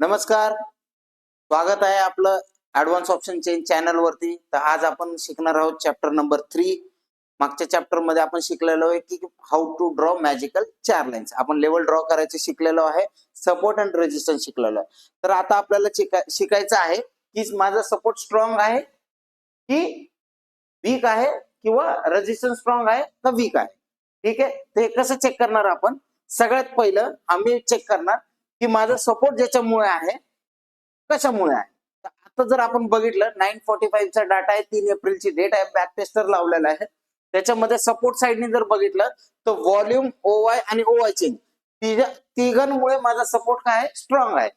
नमस्कार, स्वागत आहे आपलं ऍडव्हान्स ऑप्शन चेंज चॅनल वरती. तर आज आपण शिकणार आहोत चॅप्टर नंबर 3. मागच्या चॅप्टर मध्ये आपण शिकलेलो आहे की how to draw magical 4 lines. आपण लेवल ड्रॉ करायचे शिकलेलो आहे, सपोर्ट अँड रेजिस्टन्स शिकलेलो आहे. तर आता आपल्याला शिकायचं आहे की माझा सपोर्ट स्ट्रॉंग आहे की वीक आहे किंवा रेजिस्टन्स स्ट्रॉंग आहे का वीक आहे. ठीक आहे, ते कसं चेक करणार आपण? सगळ्यात पहिलं आम्ही चेक करणार की माझा सपोर्ट ज्याच्यामुळे आहे कशामुळे आहे. तर आता जर आपण बघितलं 9:45 चा डाटा आहे, 3 एप्रिलची डेट आहे, बॅक टेस्टर लावलेला आहे. त्याच्यामध्ये सपोर्ट साइडने जर बघितलं तर व्हॉल्यूम, ओवाय आणि ओवाय चेंज तिघांमुळे माझा सपोर्ट काय आहे? स्ट्रॉंग आहे.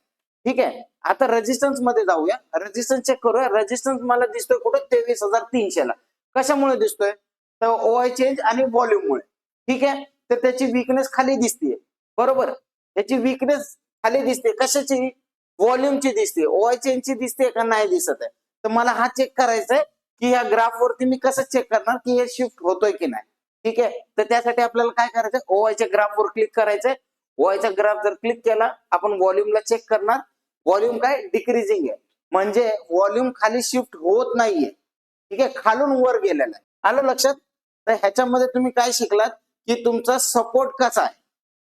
ठीक आहे, आता रेजिस्टन्स मध्ये जाऊया, रेजिस्टन्स चेक करूया. रेजिस्टन्स मला दिसतोय कुठं? 23,300 ला. कशामुळे दिसतोय? तर ओवाय चेंज आणि व्हॉल्यूम मुळे. ठीक आहे, तर त्याची वीकनेस खाली दिसते, बरोबर. त्याची वीकनेस खाली दिसते, कशाची? व्हॉल्यूमची दिसते. ओआय चेनची दिसते का नाही दिसत आहे? तर मला हा चेक करायचा आहे की या ग्राफ वरती मी कसं चेक करणार की हे शिफ्ट होतोय की नाही. ठीक आहे, तर त्यासाठी आपल्याला काय करायचंय? ओआयच्या ग्राफ वर क्लिक करायचंय. ओआयचा ग्राफ जर क्लिक केला, आपण व्हॉल्यूमला चेक करणार. व्हॉल्यूम काय? डिक्रीजिंग आहे, म्हणजे व्हॉल्यूम खाली शिफ्ट होत नाहीये. ठीक आहे, खालून वर गेलेला आहे. आलं लक्षात? तर ह्याच्यामध्ये तुम्ही काय शिकलात की तुमचा सपोर्ट कसा आहे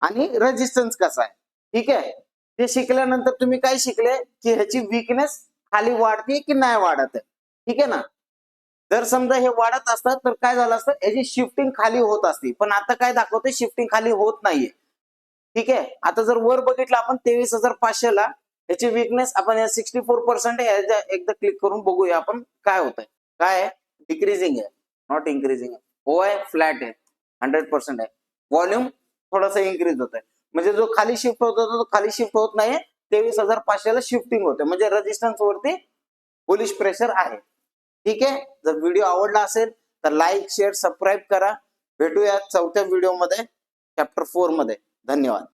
आणि रेजिस्टन्स कसा आहे. ठीक आहे, ते शिकल्यानंतर तुम्ही काय शिकले की ह्याची वीकनेस खाली वाढते की नाही वाढत आहे. ठीक आहे ना. जर समजा हे वाढत असतात तर काय झालं असतं? याची शिफ्टिंग खाली होत असते, पण आता काय दाखवते? शिफ्टिंग खाली होत नाहीये. ठीक आहे, आता जर वर बघितलं आपण 23,500 ला, याची वीकनेस आपण 64% आहे. एकदा क्लिक करून बघूया आपण काय होत आहे. काय आहे? डिक्रीजिंग आहे, नॉट इन्क्रीजिंग आहे. ओआय फ्लॅट आहे, 100% आहे. व्हॉल्यूम थोडासा इन्क्रीज होत आहे, म्हणजे जो खाली शिफ्ट होत होता तो खाली शिफ्ट होत नाहीये. 23,500 ला शिफ्टिंग होते, म्हणजे रेजिस्टन्स वरती बुलिश प्रेशर आहे. ठीक आहे, जर व्हिडिओ आवडला असेल तर लाईक, शेअर, सबस्क्राईब करा. भेटूया 4थ्या व्हिडिओ मध्ये, चॅप्टर 4 मध्ये. धन्यवाद.